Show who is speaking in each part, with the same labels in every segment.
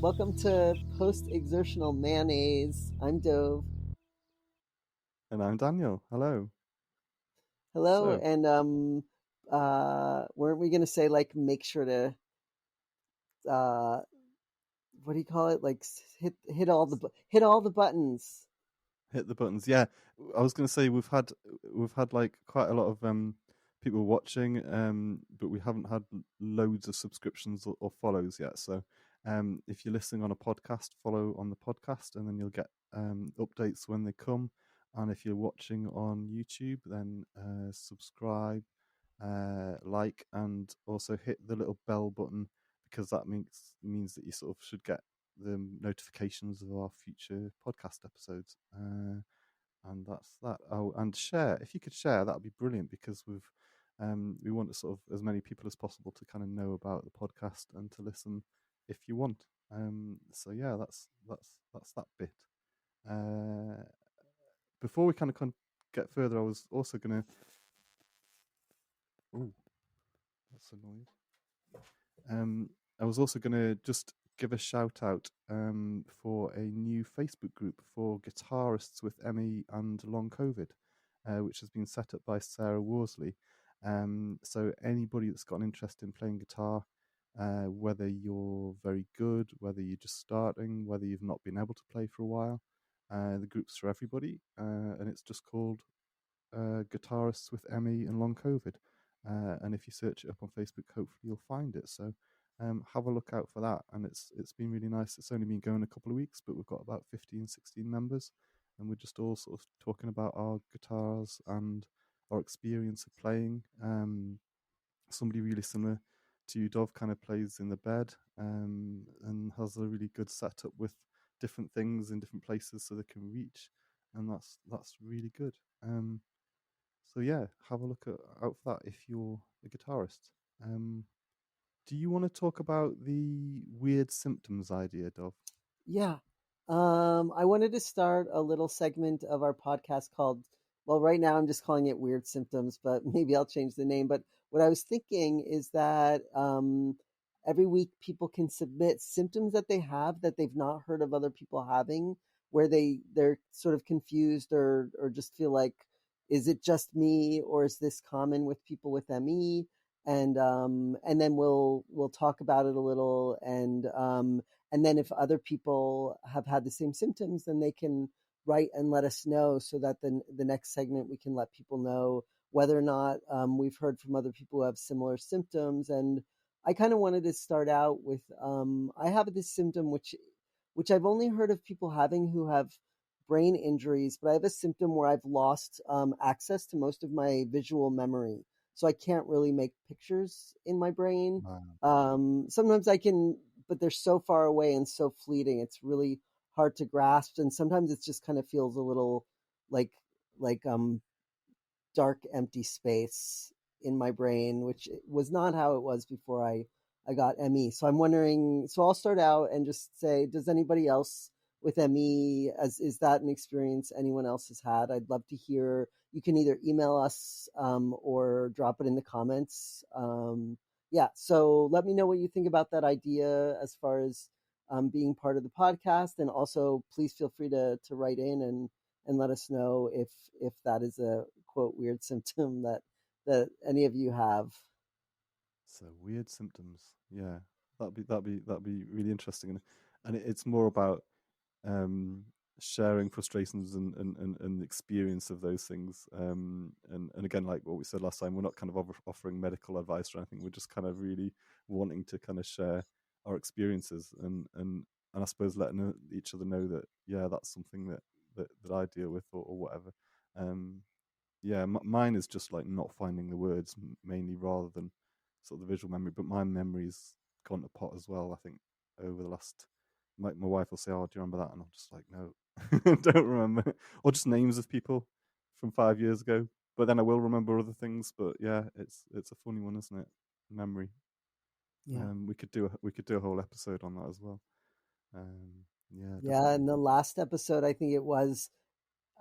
Speaker 1: Welcome to Post-Exertional Mayonnaise. I'm Dove.
Speaker 2: And I'm Daniel. Hello.
Speaker 1: Hello,
Speaker 2: So,
Speaker 1: and weren't we gonna say like make sure to uh what do you call it? Like hit all the buttons.
Speaker 2: hit the buttons. Yeah, I was going to say we've had like quite a lot of people watching, but we haven't had loads of subscriptions or follows yet. So, if you're listening on a podcast, follow on the podcast, and then you'll get updates when they come. And if you're watching on YouTube, then subscribe, like, and also hit the little bell button because that means that you sort of should get the notifications of our future podcast episodes. And that's that. Oh, and share. If you could share, that would be brilliant because we want sort of as many people as possible to kind of know about the podcast and to listen if you want. So yeah, that's that bit. Uh, Before we kind of get further, I was also gonna. Oh, that's annoying. I was also going to just give a shout out for a new Facebook group for guitarists with ME and long COVID, which has been set up by Sarah Worsley. So anybody that's got an interest in playing guitar, whether you're very good, whether you're just starting, whether you've not been able to play for a while, the group's for everybody, and it's just called Guitarists with ME and Long COVID. And if you search it up on Facebook, hopefully you'll find it. So have a look out for that. And it's been really nice. It's only been going a couple of weeks, but we've got about 15, 16 members. And we're just all sort of talking about our guitars and our experience of playing. Somebody really similar to you, Dov, kind of plays in the bed and has a really good setup with different things in different places so they can reach. And that's really good. So yeah, have a out for that if you're a guitarist. Um, do you want to talk about the weird symptoms idea, Dov?
Speaker 1: Yeah. I wanted to start a little segment of our podcast called, well, right now I'm just calling it Weird Symptoms, but maybe I'll change the name. But what I was thinking is that every week people can submit symptoms that they have that they've not heard of other people having, where they're sort of confused or just feel like, is it just me or is this common with people with ME? And then we'll talk about it a little and then if other people have had the same symptoms, then they can write and let us know so that the next segment we can let people know whether or not we've heard from other people who have similar symptoms. And I kind of wanted to start out with I have this symptom which I've only heard of people having who have brain injuries, but I have a symptom where I've lost access to most of my visual memory. So I can't really make pictures in my brain.
Speaker 2: Wow.
Speaker 1: Sometimes I can, but they're so far away and so fleeting. It's really hard to grasp, and sometimes it just kind of feels a little like like dark, empty space in my brain, which was not how it was before I got ME. So I'm wondering. So I'll start out and just say, does anybody else with ME, as is that an experience anyone else has had? I'd love to hear. You can either email us or drop it in the comments. Yeah, so let me know what you think about that idea as far as being part of the podcast, and also please feel free to write in and let us know if that is a quote weird symptom that any of you have.
Speaker 2: So weird symptoms. Yeah, that'd be really interesting, and it's more about um, sharing frustrations and the experience of those things. And again, like what we said last time, we're not kind of offering medical advice or anything. We're just kind of really wanting to kind of share our experiences and I suppose letting each other know that yeah, that's something that I deal with or whatever. Um, yeah, mine is just like not finding the words mainly rather than sort of the visual memory. But my memory's gone to pot as well. I think over the last, my wife will say, "Oh, do you remember that?" And I'm just like, "No, don't remember," or just names of people. from 5 years ago. But then I will remember other things. But yeah, it's a funny one, isn't it? Memory.
Speaker 1: Yeah.
Speaker 2: We could do a whole episode on that as well. Yeah,
Speaker 1: Yeah,
Speaker 2: definitely.
Speaker 1: and the last episode, I think it was,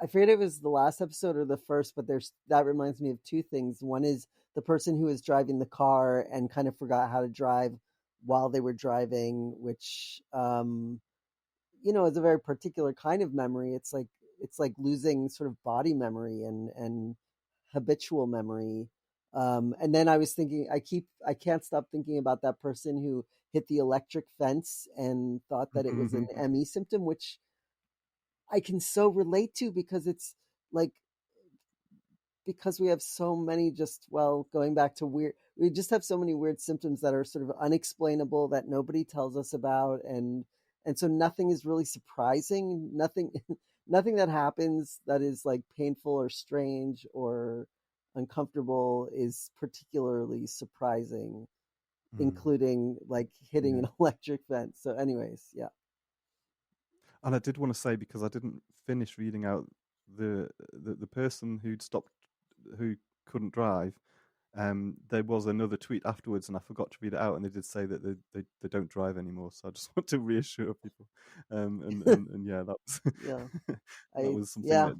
Speaker 1: I forget if it was the last episode or the first, but there's that reminds me of two things. One is the person who was driving the car and kind of forgot how to drive while they were driving, which is a very particular kind of memory. It's like losing sort of body memory and habitual memory. And then I was thinking, I can't stop thinking about that person who hit the electric fence and thought that it was an ME symptom, which I can so relate to because it's like because we have so many just going back to weird, we just have so many weird symptoms that are sort of unexplainable that nobody tells us about, and so nothing is really surprising, nothing nothing that happens that is like painful or strange or uncomfortable is particularly surprising, including like hitting
Speaker 2: Yeah.
Speaker 1: an electric fence. So anyways, yeah.
Speaker 2: And I did want to say, because I didn't finish reading out the person who'd stopped, who couldn't drive. There was another tweet afterwards, and I forgot to read it out. And they did say that they don't drive anymore. So I just want to reassure people. And yeah, that was
Speaker 1: Yeah.
Speaker 2: that
Speaker 1: I
Speaker 2: was something
Speaker 1: Yeah,
Speaker 2: that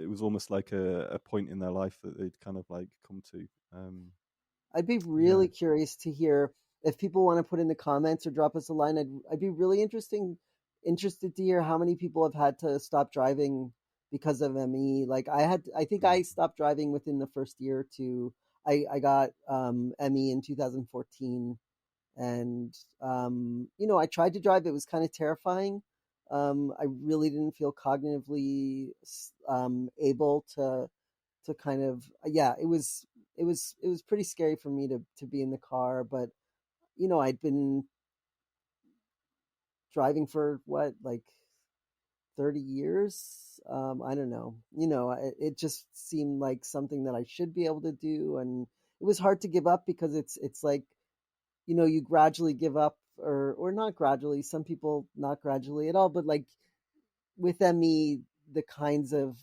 Speaker 2: it was almost like a point in their life that they'd kind of like come to.
Speaker 1: I'd be
Speaker 2: Yeah.
Speaker 1: really curious to hear if people want to put in the comments or drop us a line. I'd be really interested to hear how many people have had to stop driving because of ME. Like I think
Speaker 2: Mm,
Speaker 1: I stopped driving within the first year or two. I got ME in 2014, and I tried to drive. It was kind of terrifying. I really didn't feel cognitively able to kind of, yeah, it was pretty scary for me to be in the car, but I'd been driving for what, like 30 years. I don't know. It just seemed like something that I should be able to do, and it was hard to give up because it's like, you gradually give up, or not gradually, some people not gradually at all, but like with ME, the kinds of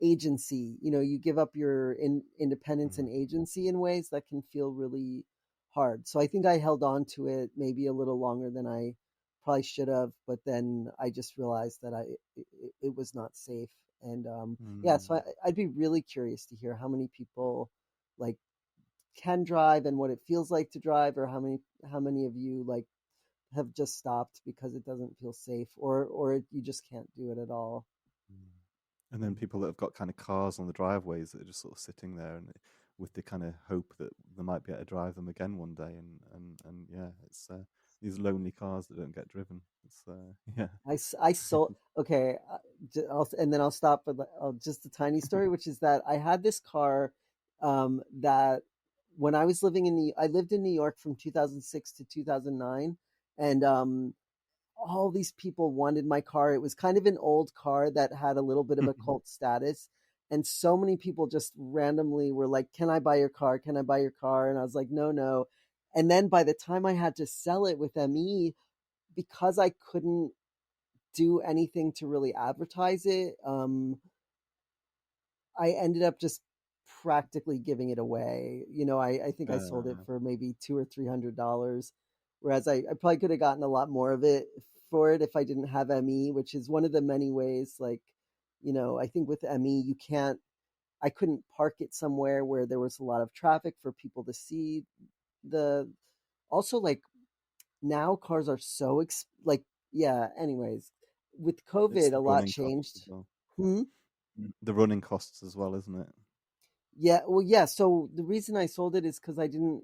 Speaker 1: agency, you give up your independence
Speaker 2: mm,
Speaker 1: and agency in ways that can feel really hard. So I think I held on to it maybe a little longer than I probably should have, but then I just realized that it was not safe. And yeah, so
Speaker 2: mm,
Speaker 1: I'd be really curious to hear how many people like can drive and what it feels like to drive, or how many of you like have just stopped because it doesn't feel safe, or you just can't do it at all.
Speaker 2: mm. And then people that have got kind of cars on the driveways that are just sort of sitting there, and with the kind of hope that they might be able to drive them again one day. And yeah, it's these lonely cars that don't get driven. It's yeah.
Speaker 1: I sold. Okay, and then I'll stop with just a tiny story, which is that I had this car that when I was I lived in New York from 2006 to 2009, and all these people wanted my car. It was kind of an old car that had a little bit of a cult status, and so many people just randomly were like, "Can I buy your car? Can I buy your car?" And I was like, "No, no." And then by the time I had to sell it with ME, because I couldn't do anything to really advertise it. I ended up just practically giving it away. I think I sold it
Speaker 2: uh,
Speaker 1: for maybe $200 or $300, whereas I probably could have gotten a lot more of it for it if I didn't have ME, which is one of the many ways. Like, I think with ME, you can't. I couldn't park it somewhere where there was a lot of traffic for people to see the. Also, like now cars are so like, yeah. Anyways, with
Speaker 2: it's
Speaker 1: COVID,
Speaker 2: the
Speaker 1: a lot
Speaker 2: running costs as
Speaker 1: changed.
Speaker 2: well.
Speaker 1: Hmm?
Speaker 2: The running costs as well, isn't it?
Speaker 1: Yeah, well, yeah. So the reason I sold it is because I didn't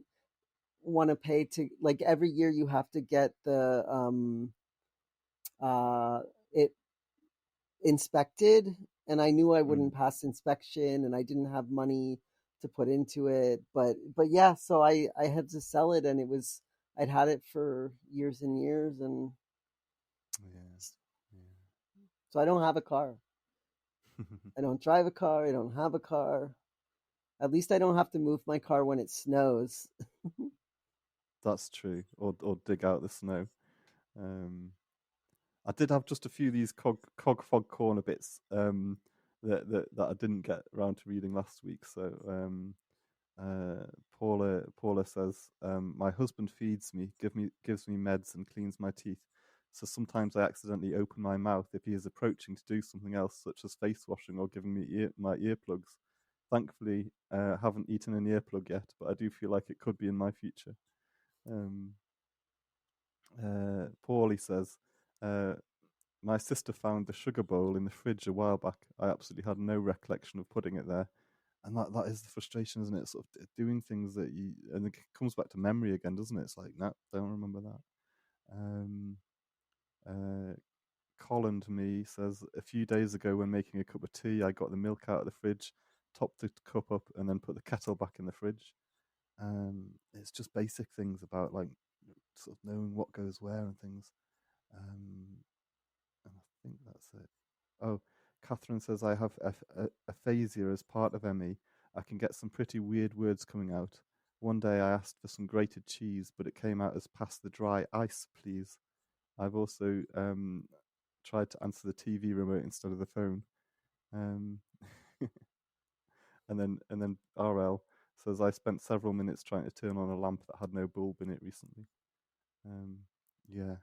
Speaker 1: want to pay to, like, every year you have to get the uh it inspected, and I knew I
Speaker 2: Mm,
Speaker 1: wouldn't pass inspection, and I didn't have money to put into it. But yeah, so I had to sell it, and I'd had it for years and years, and
Speaker 2: yeah,
Speaker 1: so I don't have a car.
Speaker 2: yeah.
Speaker 1: I don't drive a car. I don't have a car. At least I don't have to move my car when it snows.
Speaker 2: That's true. Or dig out the snow. Um, I did have just a few of these cog fog corner bits that I didn't get around to reading last week. So uh, Paula says, my husband feeds me, gives me meds, and cleans my teeth. So sometimes I accidentally open my mouth if he is approaching to do something else, such as face washing or giving me my earplugs. Thankfully, haven't eaten an earplug yet, but I do feel like it could be in my future. Um, Paulie says, uh, my sister found the sugar bowl in the fridge a while back. I absolutely had no recollection of putting it there. And that is the frustration, isn't it? Sort of doing things that you, and it comes back to memory again, doesn't it? It's like, no, don't remember that. Um, uh, Colin to me says, a few days ago when making a cup of tea, I got the milk out of the fridge, topped the cup up, and then put the kettle back in the fridge. It's just basic things about like sort of knowing what goes where and things. Um, and I think that's it. Oh, Catherine says I have aphasia as part of ME. I can get some pretty weird words coming out. One day I asked for some grated cheese, but it came out as pass the dry ice, please. I've also tried to answer the TV remote instead of the phone. Um, and then RL says I spent several minutes trying to turn on a lamp that had no bulb in it recently. Um, yeah,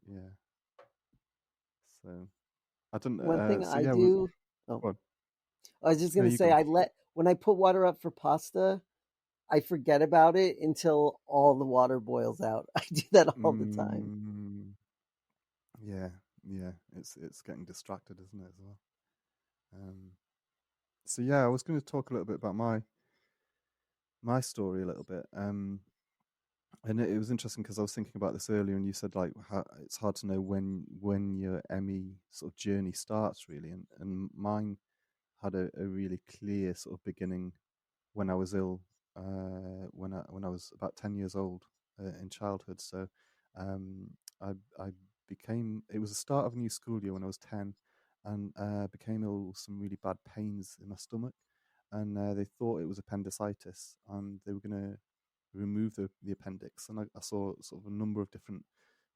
Speaker 2: yeah. So I don't.
Speaker 1: One thing
Speaker 2: So
Speaker 1: I
Speaker 2: yeah,
Speaker 1: do, oh,
Speaker 2: go on.
Speaker 1: I was just
Speaker 2: No,
Speaker 1: gonna
Speaker 2: you
Speaker 1: say,
Speaker 2: go.
Speaker 1: when I put water up for pasta, I forget about it until all the water boils out. I do that all the time.
Speaker 2: Mm, yeah, yeah. It's getting distracted, isn't it, as well? Um, so yeah, I was going to talk a little bit about my story a little bit. And it was interesting because I was thinking about this earlier, and you said like how it's hard to know when your ME sort of journey starts, really, and mine had a really clear sort of beginning when I was ill, when I was about 10 years old in childhood. So um, I became. It was the start of a new school year when I was 10, and became ill with some really bad pains in my stomach, and they thought it was appendicitis, and they were going to remove the appendix. And I saw sort of a number of different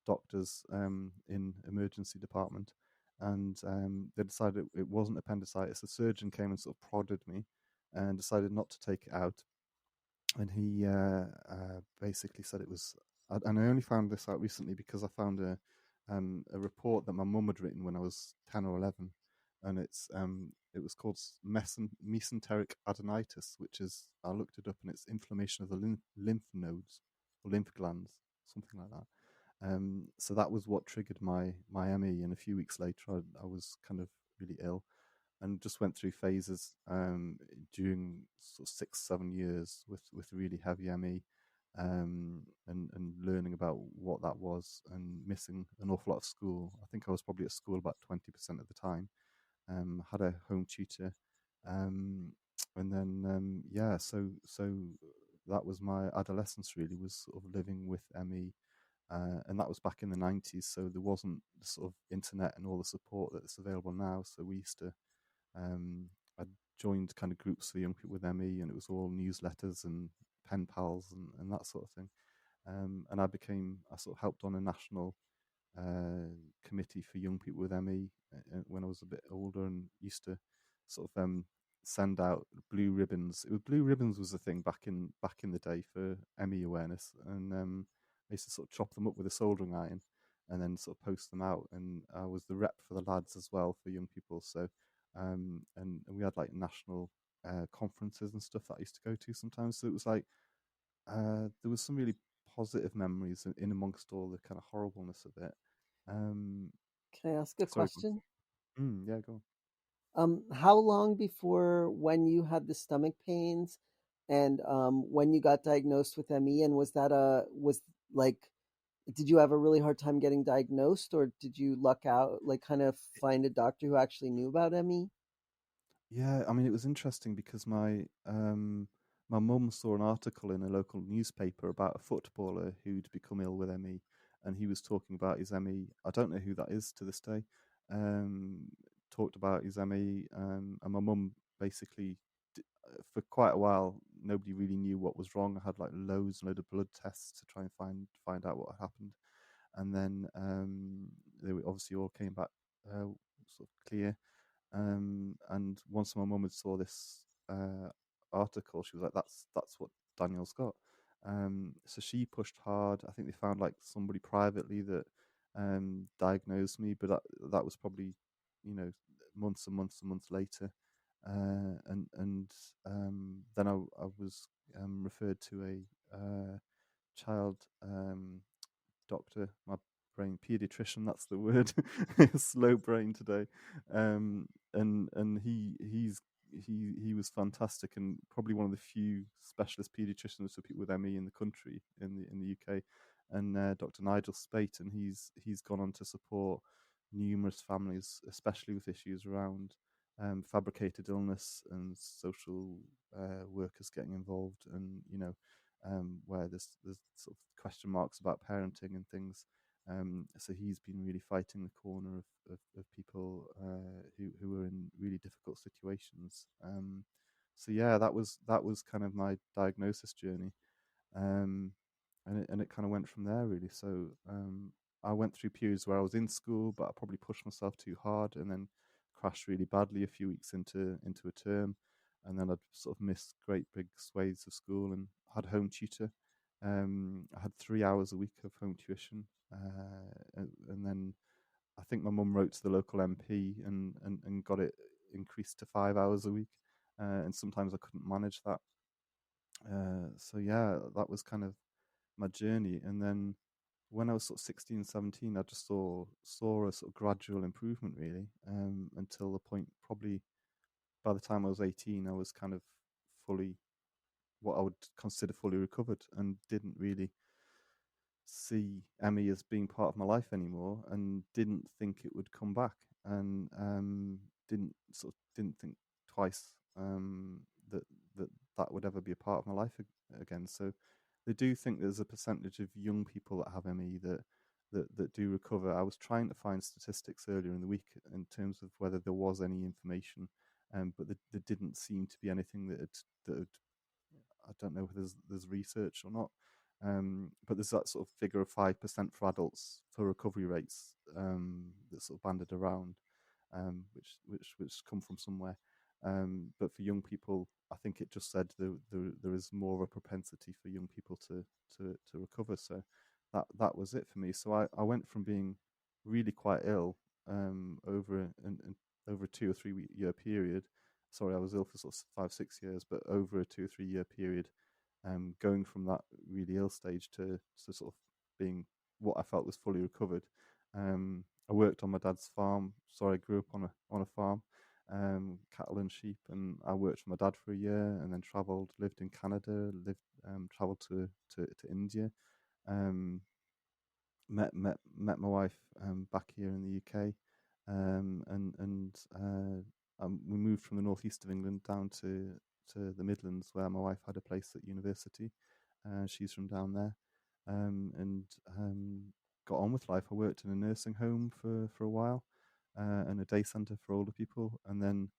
Speaker 2: doctors in emergency department, and they decided it wasn't appendicitis. The surgeon came and sort of prodded me and decided not to take it out, and he basically said it was. And I only found this out recently because I found a report that my mum had written when I was 10 or 11, and it was called mesenteric adenitis, which is, I looked it up, and it's inflammation of the lymph nodes or lymph glands, something like that. So that was what triggered my ME, and a few weeks later, I was kind of really ill, and just went through phases during sort of 6 7 years with really heavy ME, and learning about what that was, and missing an awful lot of school. I think I was probably at school about 20% of the time. Had a home tutor, um, and then yeah, so that was my adolescence. Really, was sort of living with ME, and that was back in the 90s. So there wasn't the sort of internet and all the support that's available now. So we used to um, I joined kind of groups for young people with ME, and it was all newsletters and pen pals and that sort of thing. And I sort of helped on a national committee for young people with ME when I was a bit older, and used to sort of send out blue ribbons. Blue ribbons was a thing back in the day for ME awareness, and I used to sort of chop them up with a soldering iron, and then sort of post them out. And I was the rep for the lads as well for young people. So and we had like national conferences and stuff that I used to go to sometimes. So it was like there was some really positive memories in amongst all the kind of horribleness of it. Um,
Speaker 1: Can I ask a
Speaker 2: sorry, go
Speaker 1: question?
Speaker 2: on. Yeah, go on.
Speaker 1: How long before when you had the stomach pains and when you got diagnosed with ME, and was like, did you have a really hard time getting diagnosed, or did you luck out, like kind of find a doctor who actually knew about ME?
Speaker 2: Yeah, I mean, it was interesting because my mum saw an article in a local newspaper about a footballer who'd become ill with ME, and he was talking about his ME. I don't know who that is to this day. Um, Talked about his ME, and my mum basically, for quite a while, nobody really knew what was wrong. I had like loads and loads of blood tests to try and find out what had happened, and then they obviously all came back sort of clear. And once my mum had saw this article, she was like, "That's what Daniel's got." So she pushed hard. I think they found like somebody privately that diagnosed me, but that was probably, you know, months and months and months later. And then I was referred to a child doctor, my brain pediatrician. That's the word. Slow brain today. And he was fantastic, and probably one of the few specialist pediatricians for people with ME in the country, in the UK. And Dr. Nigel Spate, and he's gone on to support numerous families, especially with issues around fabricated illness and social workers getting involved, and where there's sort of question marks about parenting and things. So he's been really fighting the corner of people who are in really difficult situations. So yeah, that was kind of my diagnosis journey, um, and it kind of went from there really. So I went through periods where I was in school, but I probably pushed myself too hard, and then crashed really badly a few weeks into a term, and then I'd sort of missed great big swathes of school and had home tutor. I had 3 hours a week of home tuition, and then I think my mum wrote to the local MP and got it increased to 5 hours a week, and sometimes I couldn't manage that. So yeah, that was kind of my journey. And then when I was sort of 16, 17, I just saw a sort of gradual improvement really, until the point probably by the time I was 18, I was kind of fully, what I would consider fully recovered, and didn't really see Emmy as being part of my life anymore, and didn't think it would come back, and didn't think twice, that that that would ever be a part of my life again. So they do think there's a percentage of young people that have ME that do recover. I was trying to find statistics earlier in the week in terms of whether there was any information, but there didn't seem to be anything that I don't know if there's research or not, but there's that sort of figure of 5% for adults for recovery rates, that's sort of banded around, which come from somewhere. But for young people, I think it just said there is more of a propensity for young people to recover. So that was it for me. So I went from being really quite ill, over a 2 or 3 year period. Sorry, I was ill for sort of 5 6 years, but over a 2 or 3 year period, going from that really ill stage to sort of being what I felt was fully recovered. I worked on my dad's farm. Sorry, I grew up on a farm, cattle and sheep, and I worked for my dad for a year, and then travelled, lived in Canada, travelled to India, um, met my wife back here in the UK, and we moved from the northeast of England down to the Midlands, where my wife had a place at university. She's from down there, and got on with life. I worked in a nursing home for a while, and a day centre for older people, and then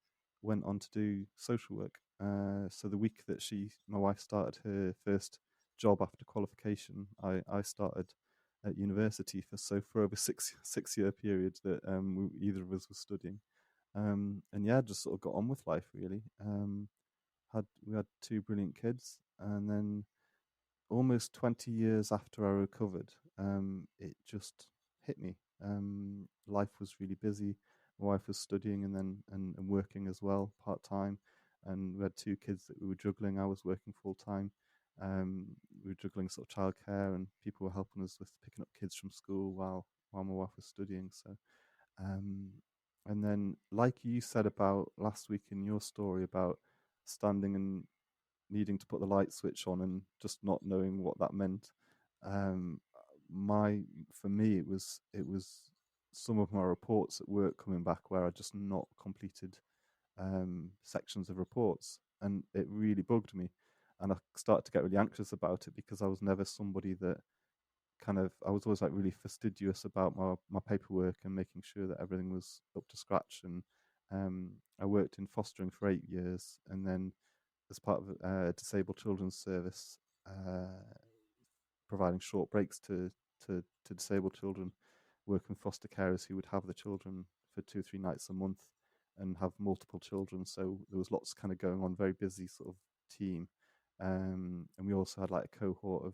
Speaker 2: went on to do social work. So the week that my wife, started her first job after qualification, I started at university for over six year period that either of us was studying, and yeah, just sort of got on with life really. We had two brilliant kids, and then almost 20 years after I recovered, it just hit me. Life was really busy. My wife was studying and then and working as well part time, and we had two kids that we were juggling. I was working full time. We were juggling sort of childcare, and people were helping us with picking up kids from school while my wife was studying. So, um, and then like you said about last week in your story about standing and needing to put the light switch on and just not knowing what that meant. Um, my For me, it was some of my reports at work coming back where I just not completed sections of reports, and it really bugged me. And I started to get really anxious about it because I was never somebody that I was always like really fastidious about my paperwork and making sure that everything was up to scratch. And I worked in fostering for 8 years, and then as part of a disabled children's service, providing short breaks to disabled children, working with foster carers who would have the children for 2 or 3 nights a month. and have multiple children. So there was lots kind of going on, very busy sort of team. And we also had like a cohort of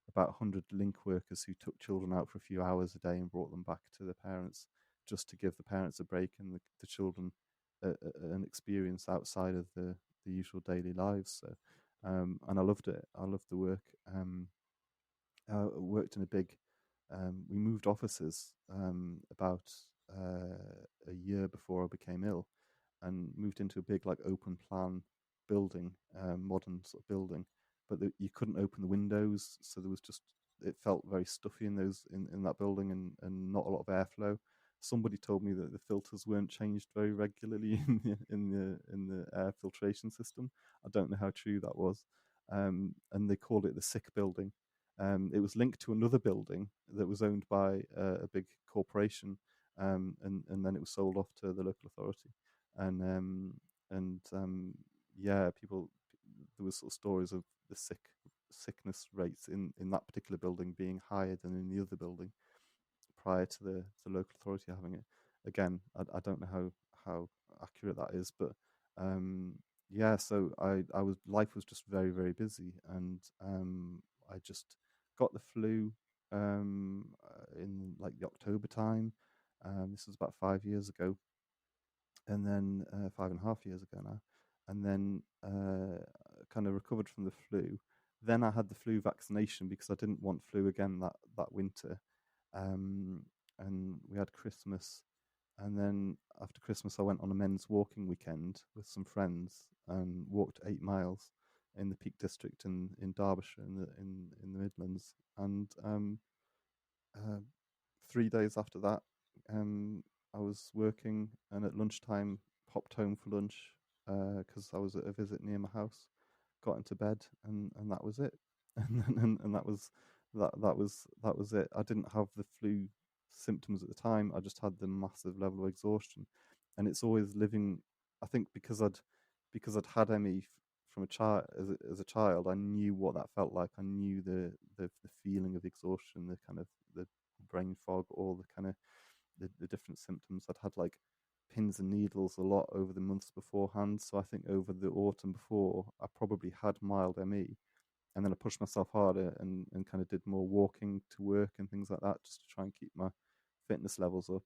Speaker 2: about 100 link workers who took children out for a few hours a day and brought them back to their parents, just to give the parents a break and the children an experience outside of the usual daily lives. So, and I loved it. I loved the work. Worked in a big. We moved offices about a year before I became ill, and moved into a big like open plan building, modern sort of building. But you couldn't open the windows, so there was just it felt very stuffy in those in that building, and not a lot of airflow. Somebody told me that the filters weren't changed very regularly in the air filtration system. I don't know how true that was, and they called it the sick building. It was linked to another building that was owned by a big corporation, and then it was sold off to the local authority. And yeah, people there was sort of stories of the sickness rates in that particular building being higher than in the other building prior to the local authority having it. Again, I don't know how accurate that is, but um, yeah. So I was life was just very very busy, and I just got the flu in like the October time. This was about 5 years ago, and then 5.5 years ago now, and then kind of recovered from the flu. Then I had the flu vaccination because I didn't want flu again that winter, um, and we had Christmas, and then after Christmas I went on a men's walking weekend with some friends and walked 8 miles in the Peak District in Derbyshire in the Midlands, and uh, 3 days after that, I was working, and at lunchtime popped home for lunch because I was at a visit near my house. Got into bed, and that was it. And that was it. I didn't have the flu symptoms at the time. I just had the massive level of exhaustion, and it's always living. I think because I'd had ME from a child as a child, I knew what that felt like. I knew the feeling of exhaustion, the kind of the brain fog, all the kind of the different symptoms. I'd had like pins and needles a lot over the months beforehand. So I think over the autumn before, I probably had mild ME. And then I pushed myself harder and kind of did more walking to work and things like that just to try and keep my fitness levels up.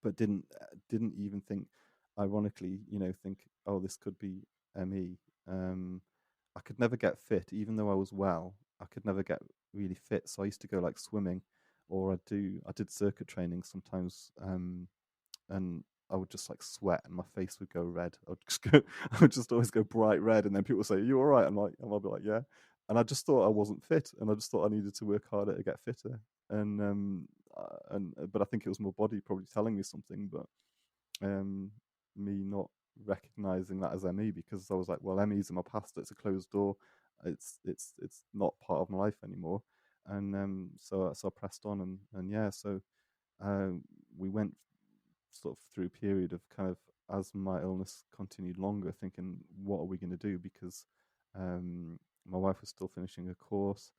Speaker 2: But didn't even think, ironically, think, oh, this could be ME. I could never get fit, even though I was well. I could never get really fit, so I used to go like swimming, or I did circuit training sometimes, and I would just like sweat and my face would go red. I would just go, I would just always go bright red, and then people would say, "Are you all right?" And I'll be like, "Yeah," and I just thought I wasn't fit, and I just thought I needed to work harder to get fitter, and but I think it was my body probably telling me something, but um, me not recognizing that as ME because I was like, well, ME's in my past. It's a closed door. It's not part of my life anymore. And so I pressed on, and yeah, so um, we went sort of through a period of kind of as my illness continued longer, thinking, what are we going to do? Because my wife was still finishing her course.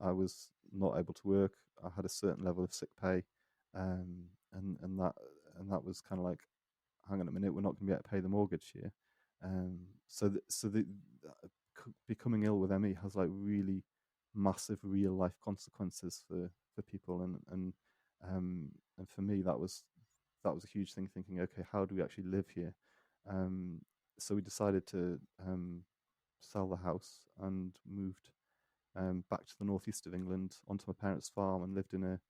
Speaker 2: I was not able to work. I had a certain level of sick pay, and that was kind of like, hang on a minute, we're not going to be able to pay the mortgage here. So the becoming ill with ME has like really massive real life consequences for people, and for me that was a huge thing. Thinking, okay, how do we actually live here? Um, so we decided to sell the house and moved back to the northeast of England onto my parents' farm and lived in a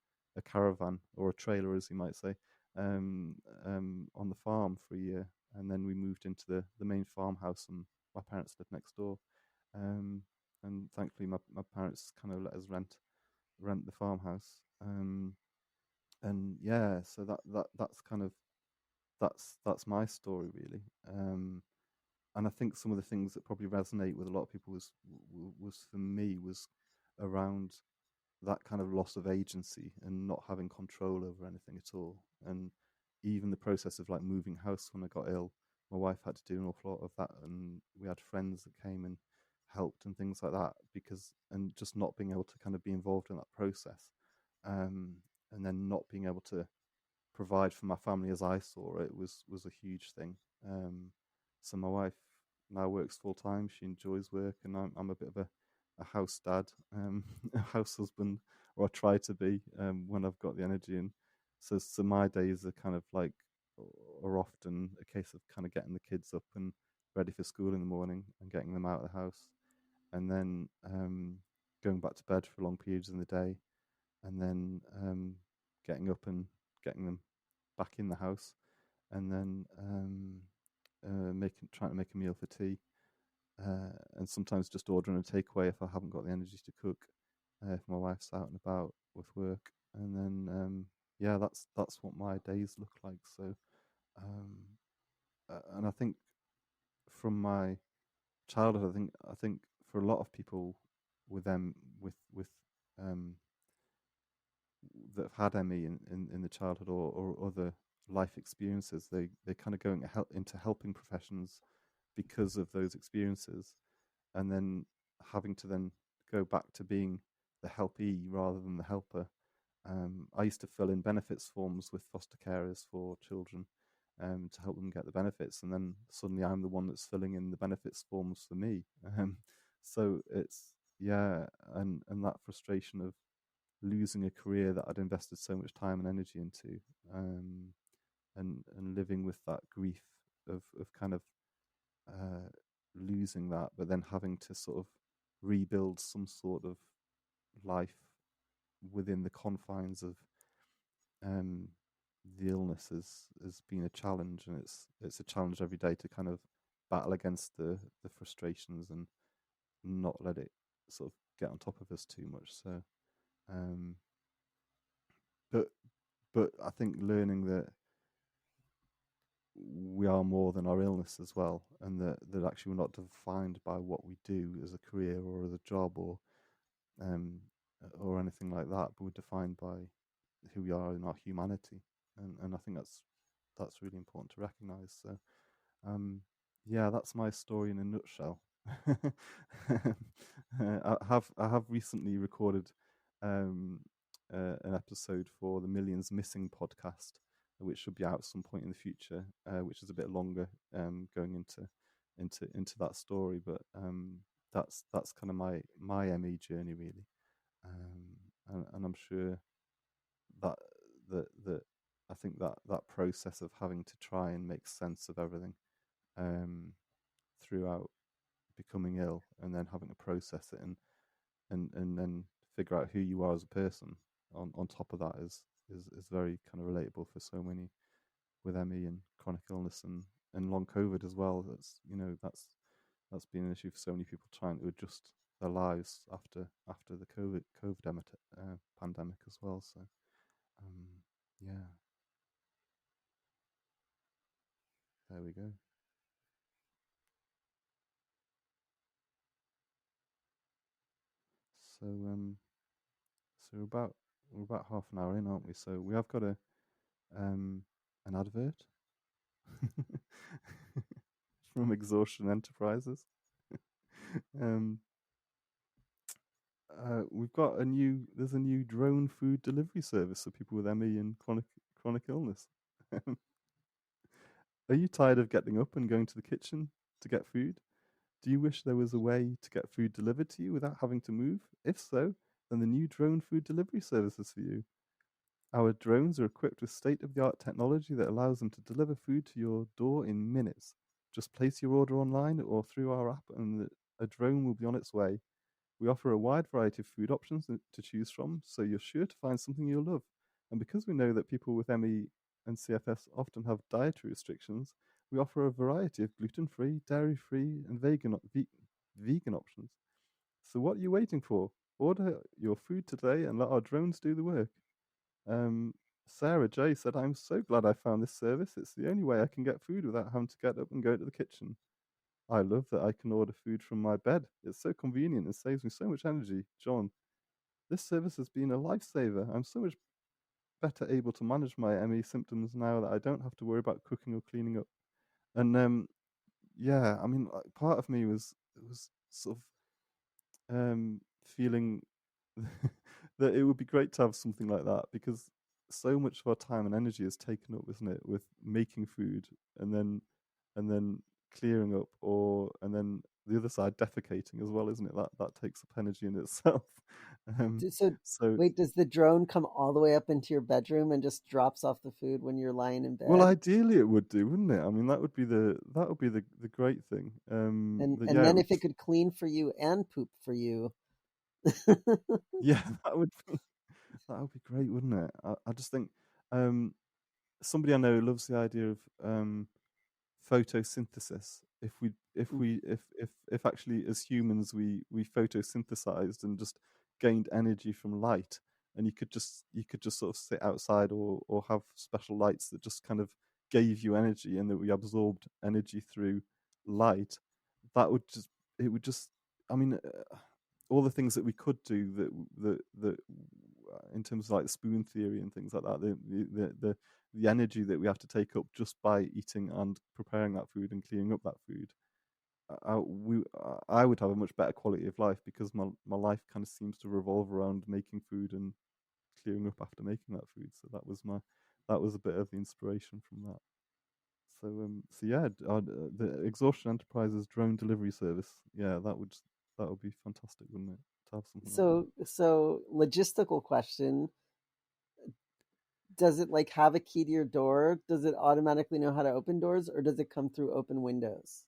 Speaker 2: caravan or a trailer, as you might say, um, on the farm for a year. And then we moved into the main farmhouse, and my parents lived next door. Um, and thankfully, my parents kind of let us rent the farmhouse. And yeah, so that's kind of that's my story really. And I think some of the things that probably resonate with a lot of people was for me was around that kind of loss of agency and not having control over anything at all. And even the process of like moving house when I got ill, my wife had to do an awful lot of that, and we had friends that came and helped and things like that, because and just not being able to kind of be involved in that process, and then not being able to provide for my family as I saw it was a huge thing. So my wife now works full time. She enjoys work, and I'm a bit of a house dad, a house husband, or I try to be when I've got the energy. And so my days are kind of like are often a case of kind of getting the kids up and ready for school in the morning and getting them out of the house, and then going back to bed for long periods in the day, and then getting up and getting them back in the house, and then making trying to make a meal for tea, and sometimes just ordering a takeaway if I haven't got the energy to cook, if my wife's out and about with work, and then yeah, that's what my days look like. So, um, and I think from my childhood, I think for a lot of people with them with um, that have had ME in the childhood, or other life experiences, they kind of go into helping professions because of those experiences, and then having to then go back to being the helpee rather than the helper. I used to fill in benefits forms with foster carers for children, to help them get the benefits, and then suddenly I'm the one that's filling in the benefits forms for me. So it's, yeah, and that frustration of losing a career that I'd invested so much time and energy into, um, and living with that grief of kind of uh, losing that, but then having to sort of rebuild some sort of life within the confines of um, the illness has been a challenge, and it's a challenge every day to kind of battle against the frustrations and not let it sort of get on top of us too much. So, um, but I think learning that we are more than our illness as well, and that actually we're not defined by what we do as a career or as a job, um, or anything like that, but we're defined by who we are in our humanity, and I think that's really important to recognise. So, um, yeah, that's my story in a nutshell. I have recently recorded um, an episode for the Millions Missing podcast, which should be out at some point in the future, which is a bit longer, going into that story. But that's kind of my ME journey really, and I'm sure that that I think that process of having to try and make sense of everything, um, throughout becoming ill, and then having to process it, and then figure out who you are as a person on top of that is very kind of relatable for so many with ME and chronic illness, and long COVID as well. That's been an issue for so many people trying to adjust their lives after the COVID pandemic as well. So, um, yeah, there we go. So, we're about half an hour in, aren't we? So we have got um an advert from Exhaustion Enterprises. um, we've got there's a new drone food delivery service for people with ME and chronic illness. Are you tired of getting up and going to the kitchen to get food? Do you wish there was a way to get food delivered to you without having to move? If so, then the new drone food delivery service is for you. Our drones are equipped with state of the art technology that allows them to deliver food to your door in minutes. Just place your order online or through our app, and a drone will be on its way. We offer a wide variety of food options to choose from, so you're sure to find something you'll love. And because we know that people with ME and CFS often have dietary restrictions, we offer a variety of gluten free, dairy free, and vegan options. So, what are you waiting for? Order your food today and let our drones do the work. Um, Sarah J said, I'm so glad I found this service. It's the only way I can get food without having to get up and go to the kitchen. I love that I can order food from my bed. It's so convenient and saves me so much energy. John, this service has been a lifesaver. I'm so much better able to manage my ME symptoms now that I don't have to worry about cooking or cleaning up. And yeah, I mean, part of me was sort of feeling that it would be great to have something like that, because so much of our time and energy is taken up, isn't it, with making food and then clearing up, or and then the other side defecating as well, isn't it? That takes up energy in itself. um,
Speaker 1: So
Speaker 2: so
Speaker 1: wait, does the drone come all the way up into your bedroom and just drops off the food when you're lying in
Speaker 2: well,
Speaker 1: bed?
Speaker 2: ideally it would do, wouldn't it? I mean, that would be the great thing. That
Speaker 1: And
Speaker 2: yeah, it
Speaker 1: then
Speaker 2: would
Speaker 1: if it
Speaker 2: just
Speaker 1: could clean for you and poop for you.
Speaker 2: yeah, that would be great, wouldn't it? I just think um, somebody I know loves the idea of photosynthesis. If actually as humans we photosynthesized and just gained energy from light, and you could just sort of sit outside or have special lights that just kind of gave you energy, and that we absorbed energy through light, that would just it would just I mean all the things that we could do that in terms of like the spoon theory and things like that, the energy that we have to take up just by eating and preparing that food and cleaning up that food, I would have a much better quality of life, because my life kind of seems to revolve around making food and clearing up after making that food. So that was a bit of the inspiration from that. So yeah, the Exhaustion Enterprises drone delivery service. Yeah, that would be fantastic, wouldn't it, to have something like that?
Speaker 1: So logistical question, does it like have a key to your door? Does it automatically know how to open doors, or does it come through open windows?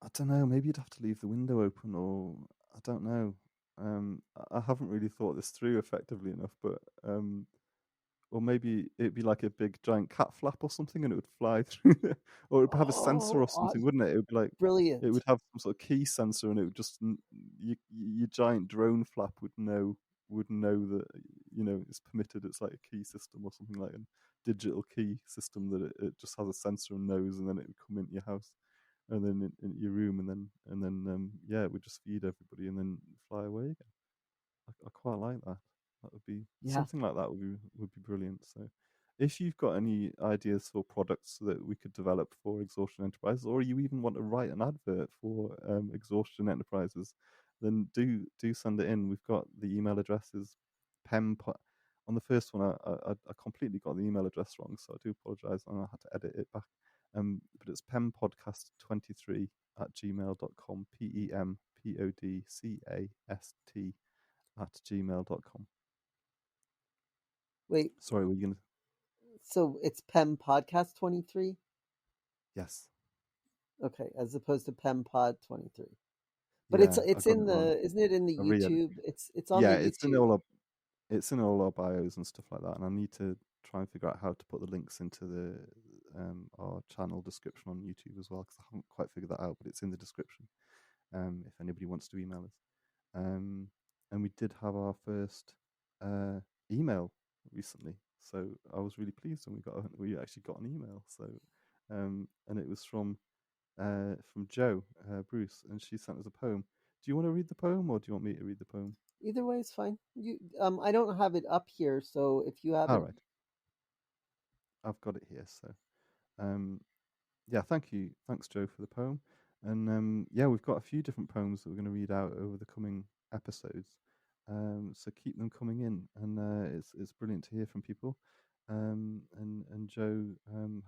Speaker 2: I don't know. Maybe you'd have to leave the window open, or I don't know. I haven't really thought this through effectively enough, but or maybe it'd be like a big giant cat flap or something, and it would fly through, or it would have a sensor
Speaker 1: Oh,
Speaker 2: or something, wouldn't it? It would be like it
Speaker 1: brilliant.
Speaker 2: would have some sort of key sensor, and it would just your giant drone flap would know that it's permitted. It's like a key system or something, like a digital key system that it just has a sensor and knows, and then it would come into your house and then in your room, and then yeah, it would just feed everybody and then fly away again. I quite like that. That would be
Speaker 1: Yeah.
Speaker 2: something like that would be brilliant. So, if you've got any ideas for products that we could develop for Exhaustion Enterprises, or you even want to write an advert for Exhaustion Enterprises, then do send it in. We've got the email addresses. Pem on the first one, I completely got the email address wrong, so I do apologise, and I had to edit it back. But it's pempodcast23 at gmail.com. PEMPODCAST@gmail.com.
Speaker 1: Wait,
Speaker 2: Sorry, were you gonna?
Speaker 1: so it's Pem Podcast 23?
Speaker 2: Yes.
Speaker 1: Okay, as opposed to Pem Pod 23. But
Speaker 2: Yeah, I
Speaker 1: it's
Speaker 2: got
Speaker 1: in
Speaker 2: it wrong.
Speaker 1: the, isn't it in the
Speaker 2: I re-edited.
Speaker 1: YouTube? It's on
Speaker 2: Yeah,
Speaker 1: the YouTube.
Speaker 2: it's in all our bios and stuff like that, and I need to try and figure out how to put the links into the our channel description on YouTube as well, because I haven't quite figured that out, but it's in the description. If anybody wants to email us. Um, and we did have our first uh, email recently, so I was really pleased when we actually got an email. So, and it was from Joe Bruce, and she sent us a poem. Do you want to read the poem, or do you want me to read the poem?
Speaker 1: Either way is fine. I don't have it up here, so if you have
Speaker 2: All
Speaker 1: it,
Speaker 2: right, I've got it here. So, um, yeah, thank you. Thanks, Joe, for the poem. And yeah, we've got a few different poems that we're going to read out over the coming episodes. So keep them coming in, and it's brilliant to hear from people. And Joe,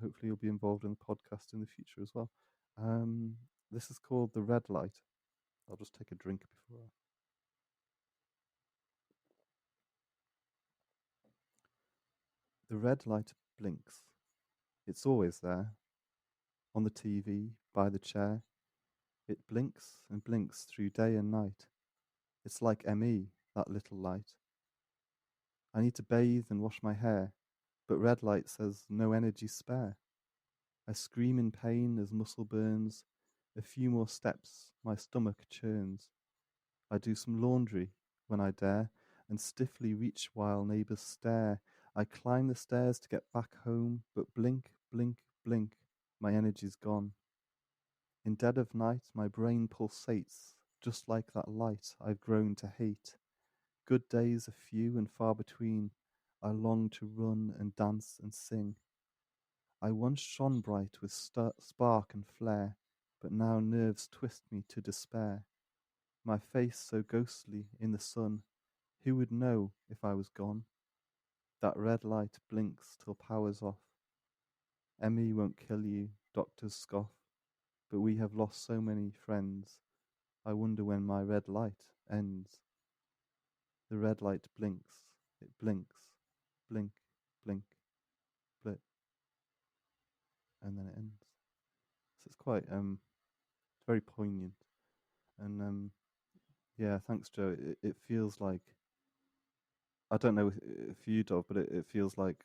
Speaker 2: hopefully you'll be involved in the podcast in the future as well. Um, this is called The Red Light. I'll just take a drink before. The red light blinks. It's always there, on the TV, by the chair. It blinks and blinks through day and night. It's like ME, that little light. I need to bathe and wash my hair, but red light says no energy spare. I scream in pain as muscle burns. A few more steps, my stomach churns. I do some laundry when I dare, and stiffly reach while neighbours stare. I climb the stairs to get back home, but blink, blink, blink, my energy's gone. In dead of night, my brain pulsates, just like that light I've grown to hate. Good days are few and far between. I long to run and dance and sing. I once shone bright with spark and flare, but now nerves twist me to despair. My face so ghostly in the sun, who would know if I was gone? That red light blinks till power's off. ME won't kill you, doctors scoff, but we have lost so many friends. I wonder when my red light ends. The red light blinks, it blinks, blink, blink, blip, and then it ends. So it's quite it's very poignant. And yeah, thanks, Joe. It feels like, I don't know if you, Dov, but it feels like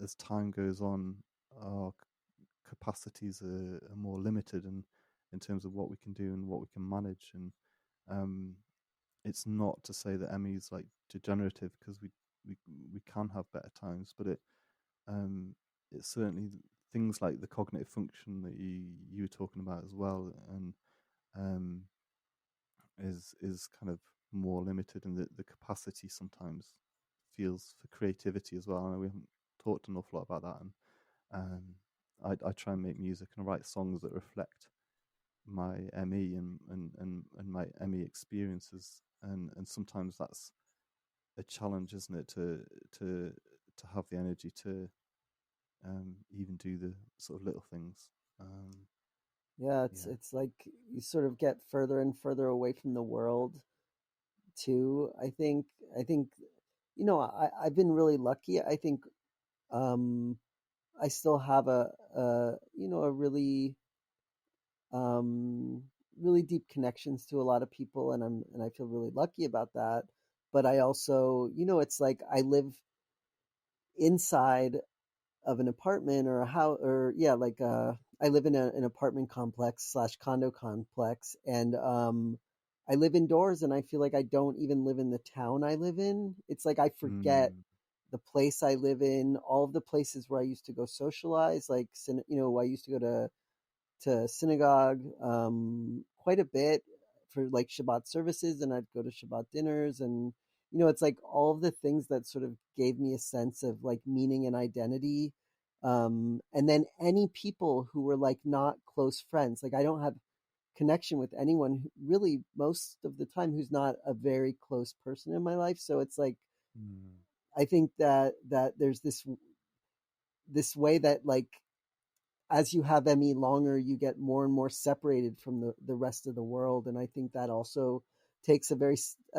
Speaker 2: as time goes on, our capacities are more limited, and in terms of what we can do and what we can manage. And um, it's not to say that ME is like degenerative, because we we can have better times, but um, it's certainly things like the cognitive function that you were talking about as well, and um, is kind of more limited, and the capacity sometimes feels for creativity as well. I know we haven't talked an awful lot about that, and I try and make music and write songs that reflect my ME and my ME experiences, and sometimes that's a challenge, isn't it, to to have the energy to even do the sort of little things.
Speaker 1: Yeah,
Speaker 2: Yeah.
Speaker 1: it's like you sort of get further and further away from the world too. I think I've been really lucky. I think um I still have a really um really deep connections to a lot of people, and I feel really lucky about that. But I also, it's like I live inside of an apartment or a house, or yeah, like I live in an apartment complex slash condo complex, and I live indoors, and I feel like I don't even live in the town I live in. It's like I forget
Speaker 2: Mm,
Speaker 1: the place I live in, all of the places where I used to go socialize, like I used to go to synagogue quite a bit for like Shabbat services, and I'd go to Shabbat dinners, and it's like all of the things that sort of gave me a sense of like meaning and identity. And then any people who were like not close friends, like I don't have connection with anyone really most of the time who's not a very close person in my life. So it's like
Speaker 2: mm,
Speaker 1: I think that there's this way that like as you have ME longer, you get more and more separated from the rest of the world, and I think that also takes a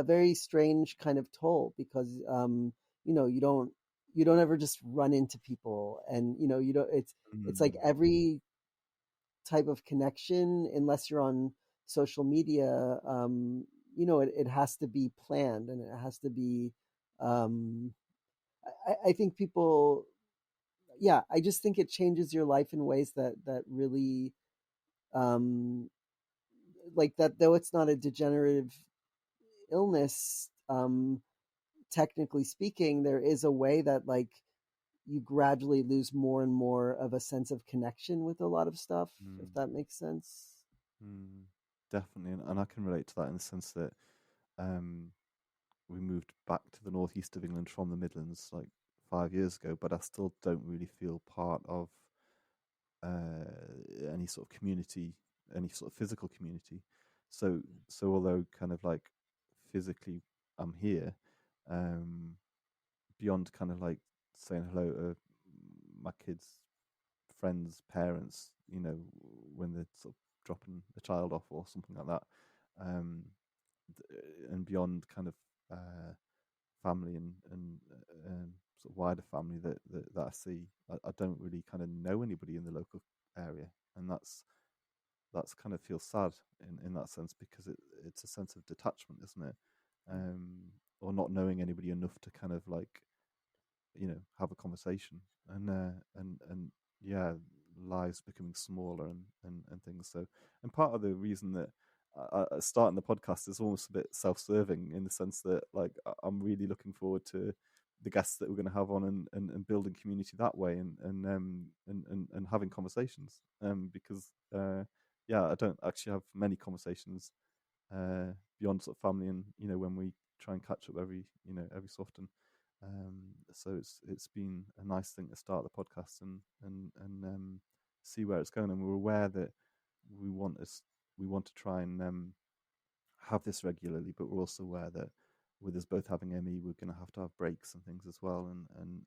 Speaker 1: very strange kind of toll because you don't ever just run into people, and you don't it's like
Speaker 2: mm,
Speaker 1: every type of connection, unless you're on social media, it has to be planned, and it has to be um, I think people, yeah, I just think it changes your life in ways that really um like that, though it's not a degenerative illness, technically speaking, there is a way that like you gradually lose more and more of a sense of connection with a lot of stuff, if
Speaker 2: mm,
Speaker 1: that makes sense.
Speaker 2: mm. Definitely, and I can relate to that in the sense that um, we moved back to the northeast of England from the Midlands like 5 years ago, but I still don't really feel part of any sort of community, any sort of physical community. So although kind of like physically I'm here, um, beyond kind of like saying hello to my kids' friends' parents, when they're sort of dropping a child off or something like that, um, and beyond kind of family and sort of wider family that I see, I don't really kind of know anybody in the local area, and that's kind of feels sad in that sense, because it's a sense of detachment, isn't it? Or not knowing anybody enough to kind of like have a conversation, and yeah, lives becoming smaller and things. So, and part of the reason that starting the podcast is almost a bit self-serving, in the sense that like I'm really looking forward to the guests that we're going to have on, and building community that way, and having conversations, because yeah, I don't actually have many conversations beyond sort of family, and when we try and catch up every so often. So it's been a nice thing to start the podcast, and see where it's going. And we're aware that we want us we want to try and have this regularly, but we're also aware that with us both having ME, we're going to have breaks and things as well. And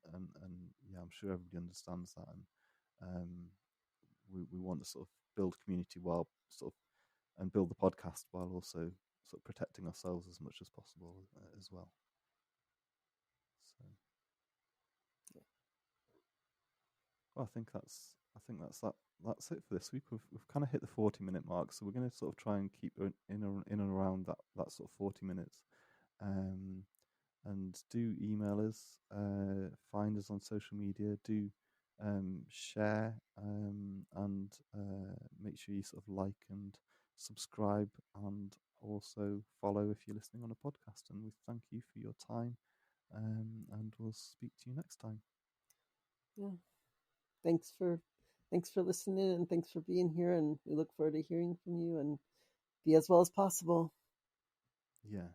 Speaker 2: yeah, I'm sure everybody understands that. And we want to sort of build community while sort of and build the podcast while also sort of protecting ourselves as much as possible as well. So, well, I think that's it for this week. We've kind of hit the 40-minute mark, so we're going to sort of try and keep in and around that sort of 40 minutes. And do email us, find us on social media, do share, and make sure you sort of like and subscribe, and also follow if you're listening on a podcast. And we thank you for your time, and we'll speak to you next time.
Speaker 1: Yeah. Thanks for listening and thanks for being here. And we look forward to hearing from you and be as well as possible.
Speaker 2: Yeah.